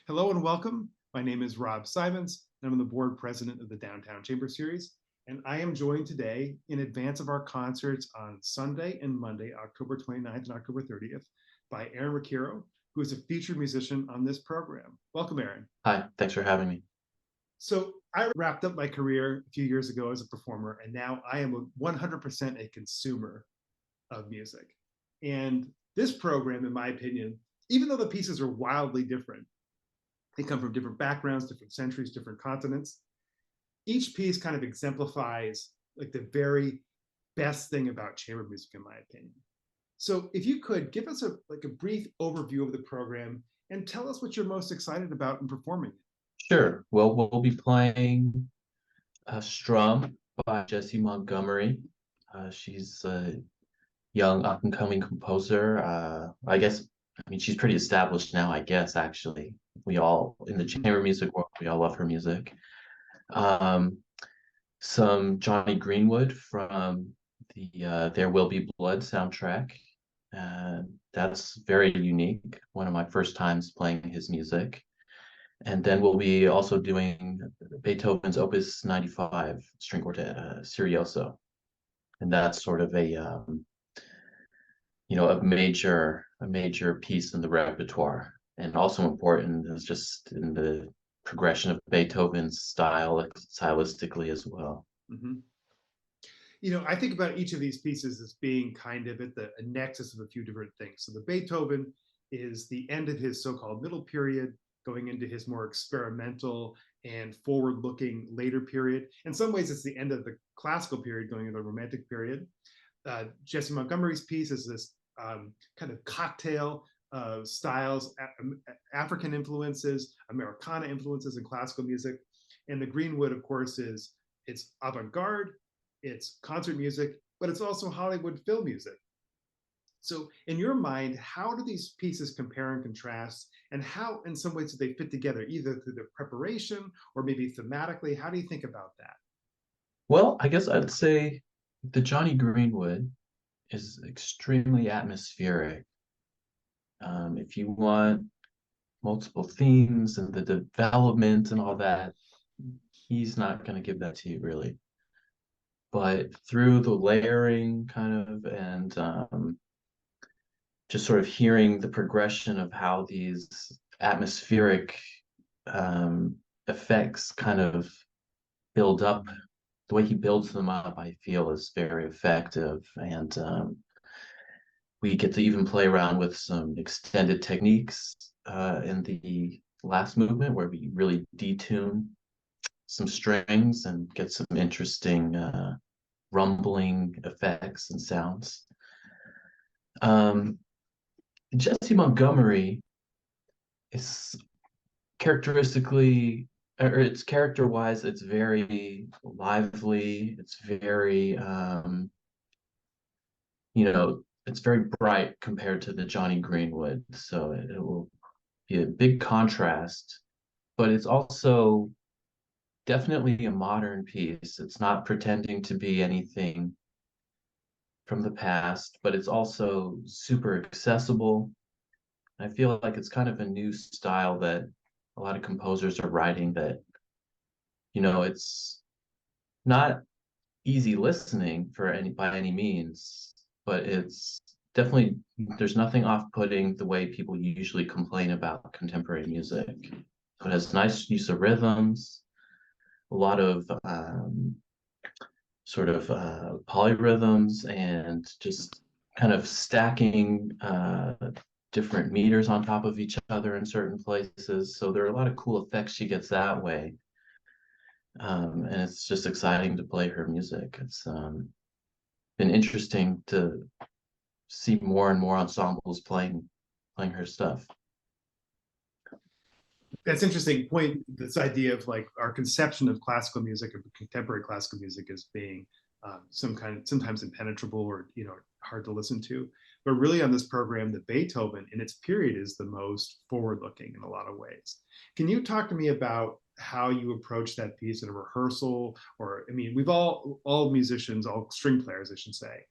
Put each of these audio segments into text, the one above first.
Hello and welcome. My name is Rob Simonds, and I'm the board president of the Downtown Chamber Series. And I am joined today in advance of our concerts on Sunday and Monday, October 29th and October 30th, by Aaron Requiro, who is a featured musician on this program. Welcome, Aaron. Hi, thanks for having me. So I wrapped up my career a few years ago as a performer, and now I am 100% a consumer of music. And this program, in my opinion, even though the pieces are wildly different, they come from different backgrounds, different centuries, different continents. Each piece kind of exemplifies like the very best thing about chamber music, in my opinion. So if you could give us a brief overview of the program and tell us what you're most excited about in performing it. Sure. Well, we'll be playing Strum by Jessie Montgomery. She's a young up-and-coming composer. She's pretty established now, I guess, actually. We all, in the chamber music world, we all love her music. Some Jonny Greenwood from the There Will Be Blood soundtrack. That's very unique. One of my first times playing his music. And then we'll be also doing Beethoven's Opus 95 string quartet, Serioso. And that's sort of a major piece in the repertoire. And also important is just in the progression of Beethoven's style, stylistically as well. Mm-hmm. I think about each of these pieces as being kind of at the nexus of a few different things. So the Beethoven is the end of his so-called middle period, going into his more experimental and forward-looking later period. In some ways, it's the end of the classical period, going into the romantic period. Jessie Montgomery's piece is this kind of cocktail of styles, African influences, Americana influences in classical music. And the Greenwood, of course, it's avant-garde, it's concert music, but it's also Hollywood film music. So in your mind, how do these pieces compare and contrast, and how in some ways do they fit together, either through the preparation or maybe thematically? How do you think about that? Well, I guess I'd say the Jonny Greenwood is extremely atmospheric. If you want multiple themes and the development and all that, he's not going to give that to you, really. But through the layering kind of and just sort of hearing the progression of how these atmospheric effects kind of build up, the way he builds them up, I feel is very effective. And we get to even play around with some extended techniques in the last movement where we really detune some strings and get some interesting rumbling effects and sounds. Jessie Montgomery is characteristically, or it's character-wise, it's very lively. It's very, it's very bright compared to the Jonny Greenwood. So it will be a big contrast, but it's also definitely a modern piece. It's not pretending to be anything from the past, but it's also super accessible. I feel like it's kind of a new style that a lot of composers are writing that, it's not easy listening by any means, but it's definitely, there's nothing off-putting the way people usually complain about contemporary music. So it has nice use of rhythms, a lot of sort of polyrhythms, and just kind of stacking different meters on top of each other in certain places. So there are a lot of cool effects she gets that way. And it's just exciting to play her music. It's been interesting to see more and more ensembles playing her stuff. That's interesting point. This idea of like our conception of classical music or contemporary classical music as being sometimes impenetrable or hard to listen to, but really on this program, the Beethoven in its period is the most forward-looking in a lot of ways. Can you talk to me about how you approach that piece in a rehearsal? Or we've all musicians, all string players, I should say,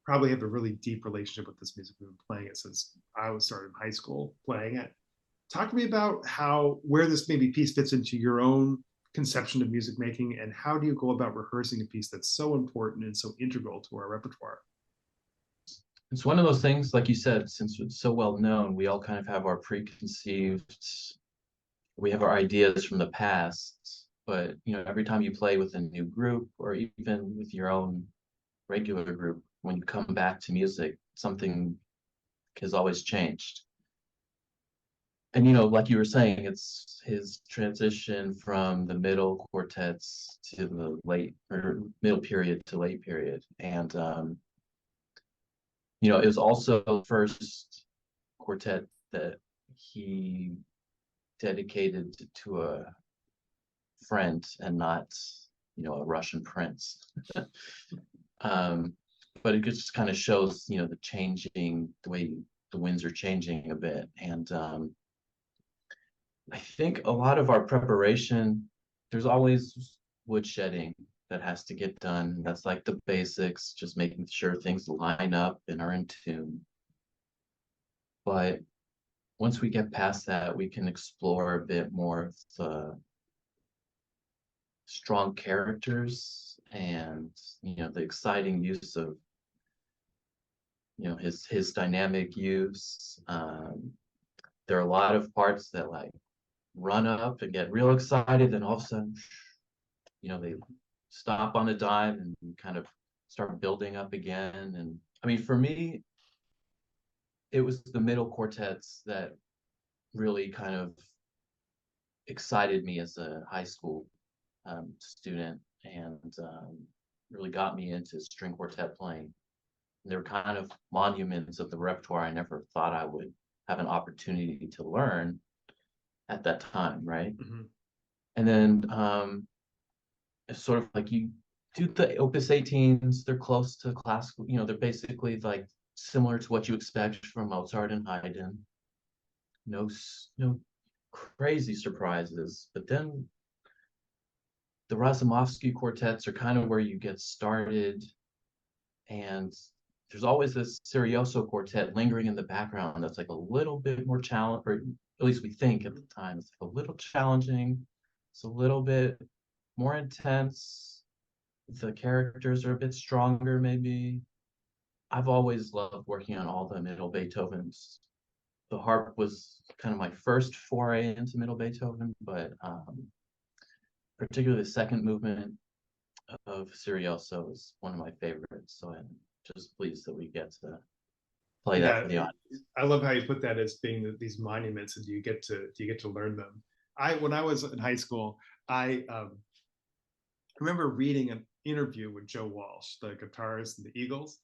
probably have a really deep relationship with this music. We've been playing it since I was started in high school playing it. Talk to me about where this maybe piece fits into your own conception of music making, and how do you go about rehearsing a piece that's so important and so integral to our repertoire? It's one of those things, like you said, since it's so well known, we all kind of have our preconceived, we have our ideas from the past. But every time you play with a new group, or even with your own regular group, when you come back to music, something has always changed. And like you were saying, it's his transition from the middle quartets to the late, or middle period to late period. And it was also the first quartet that he dedicated to a friend and not, a Russian prince. But it just kind of shows, the way the winds are changing a bit. And I think a lot of our preparation, there's always woodshedding that has to get done. That's like the basics, just making sure things line up and are in tune. But once we get past that, we can explore a bit more of the strong characters and the exciting use of his dynamic use. There are a lot of parts that like run up and get real excited, and all of a sudden they stop on a dime and kind of start building up again. And I mean, for me, it was the middle quartets that really kind of excited me as a high school student, and really got me into string quartet playing. And they were kind of monuments of the repertoire I never thought I would have an opportunity to learn at that time, right? Mm-hmm. And then it's sort of like you do the Opus 18s, they're close to classical, they're basically like similar to what you expect from Mozart and Haydn. No crazy surprises. But then the Razumovsky quartets are kind of where you get started, and there's always this Serioso quartet lingering in the background that's like a little bit more challenging, or at least we think at the time it's like a little challenging. It's a little bit more intense. The characters are a bit stronger, maybe. I've always loved working on all the middle Beethovens. The harp was kind of my first foray into middle Beethoven, but particularly the second movement of Serioso is one of my favorites. So I'm just pleased that we get to play that for the audience. I love how you put that as being these monuments, and you get to learn them. When I was in high school, I remember reading an interview with Joe Walsh, the guitarist in the Eagles,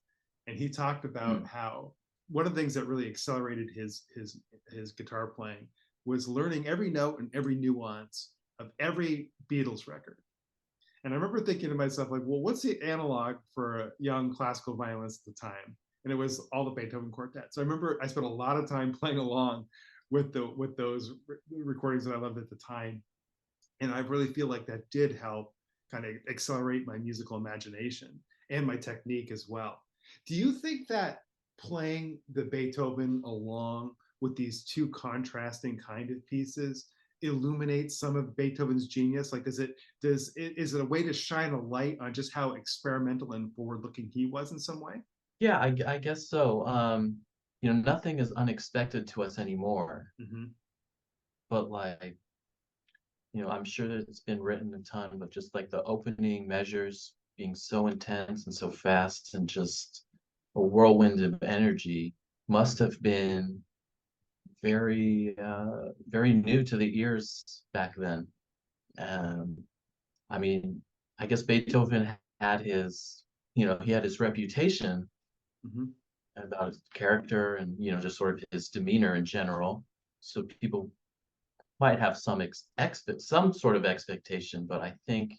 and he talked about how one of the things that really accelerated his guitar playing was learning every note and every nuance of every Beatles record. And I remember thinking to myself, like, well, what's the analog for a young classical violinist at the time? And it was all the Beethoven quartets. So I remember I spent a lot of time playing along with those recordings that I loved at the time. And I really feel like that did help kind of accelerate my musical imagination and my technique as well. Do you think that playing the Beethoven along with these two contrasting kind of pieces illuminates some of Beethoven's genius? Like, is it a way to shine a light on just how experimental and forward-looking he was in some way? Yeah, I guess so. Nothing is unexpected to us anymore. Mm-hmm. But like, I'm sure that it's been written a ton, but just like the opening measures being so intense and so fast and just a whirlwind of energy must have been very, very new to the ears back then. I mean, I guess Beethoven had he had his reputation Mm-hmm. about his character and, just sort of his demeanor in general. So people might have some sort of expectation, but I think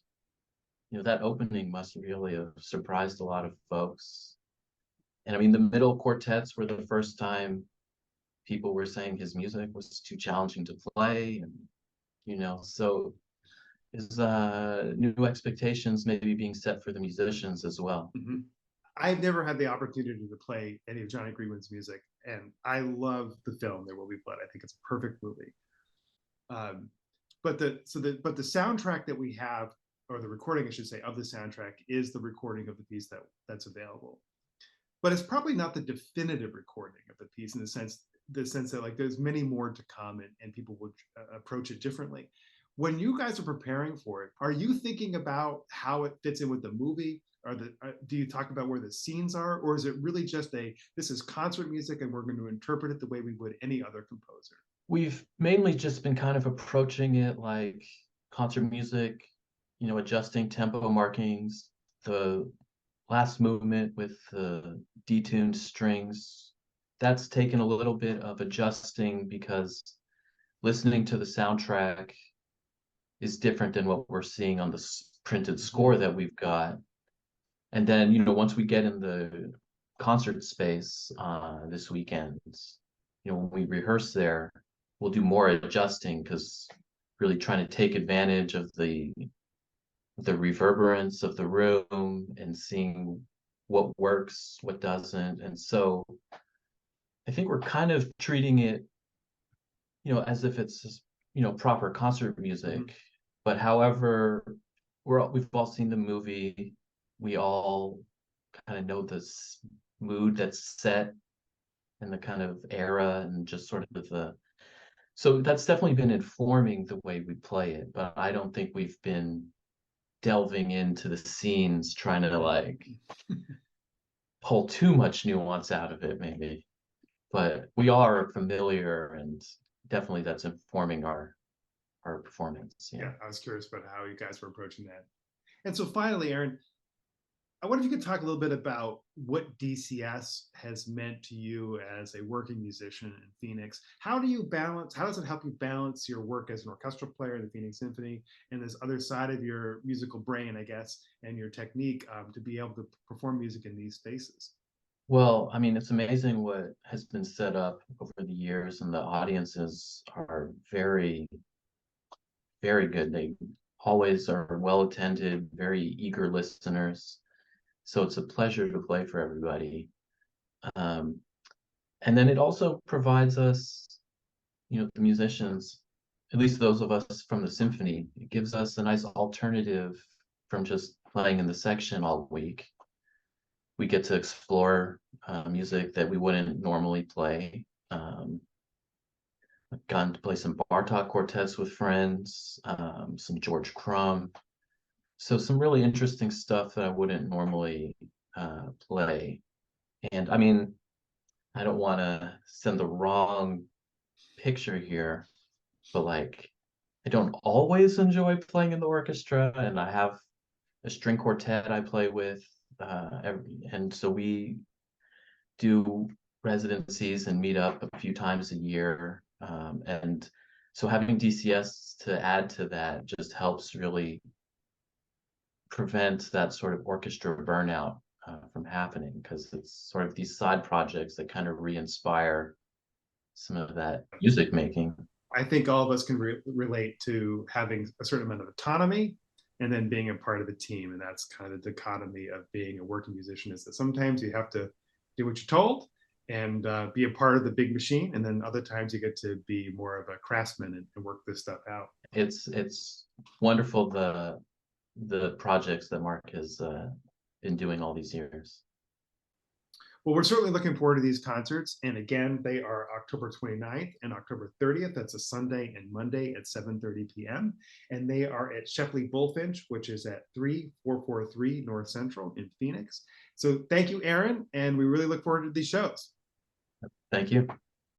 that opening must really have surprised a lot of folks. And I mean, the middle quartets were the first time people were saying his music was too challenging to play, and so is new expectations maybe being set for the musicians as well. Mm-hmm. I've never had the opportunity to play any of Jonny Greenwood's music, and I love the film There Will Be Blood. I think it's a perfect movie. But the soundtrack that we have, or the recording I should say, of the soundtrack is the recording of the piece that's available. But it's probably not the definitive recording of the piece in the sense that like there's many more to come, and people would approach it differently. When you guys are preparing for it, are you thinking about how it fits in with the movie? Do you talk about where the scenes are, or is it really just this is concert music and we're going to interpret it the way we would any other composer? We've mainly just been kind of approaching it like concert music, adjusting tempo markings, the last movement with the detuned strings. That's taken a little bit of adjusting because listening to the soundtrack is different than what we're seeing on the printed score that we've got. And then, once we get in the concert space this weekend, when we rehearse there, we'll do more adjusting because really trying to take advantage of the reverberance of the room and seeing what works, what doesn't. And so I think we're kind of treating it, as if it's, proper concert music. Mm-hmm. But however, we've all seen the movie. We all kind of know this mood that's set and the kind of era and just sort of so that's definitely been informing the way we play it, but I don't think we've been delving into the scenes trying to like pull too much nuance out of it maybe, but we are familiar and definitely that's informing our performance. Yeah, I was curious about how you guys were approaching that. And so finally, Aaron, I wonder if you could talk a little bit about what DCS has meant to you as a working musician in Phoenix. How does it help you balance your work as an orchestral player in the Phoenix Symphony and this other side of your musical brain, I guess, and your technique to be able to perform music in these spaces? Well, I mean, it's amazing what has been set up over the years, and the audiences are very, very good. They always are well attended, very eager listeners. So it's a pleasure to play for everybody. And then it also provides us, the musicians, at least those of us from the symphony, it gives us a nice alternative from just playing in the section all week. We get to explore music that we wouldn't normally play. I've gotten to play some Bartok quartets with friends, some George Crumb. So some really interesting stuff that I wouldn't normally play. And I mean, I don't want to send the wrong picture here, but like, I don't always enjoy playing in the orchestra, and I have a string quartet I play with, and so we do residencies and meet up a few times a year. And so having DCS to add to that just helps really prevent that sort of orchestra burnout from happening, because it's sort of these side projects that kind of re-inspire some of that music making. I think all of us can relate to having a certain amount of autonomy and then being a part of a team. And that's kind of the dichotomy of being a working musician, is that sometimes you have to do what you're told and be a part of the big machine. And then other times you get to be more of a craftsman and work this stuff out. It's wonderful, the projects that Mark has been doing all these years. Well, we're certainly looking forward to these concerts. And again, they are October 29th and October 30th. That's a Sunday and Monday at 7:30 p.m. And they are at SHEPLEY BULFINCH, which is at 3443 North Central in Phoenix. So thank you, Aaron. And we really look forward to these shows. Thank you.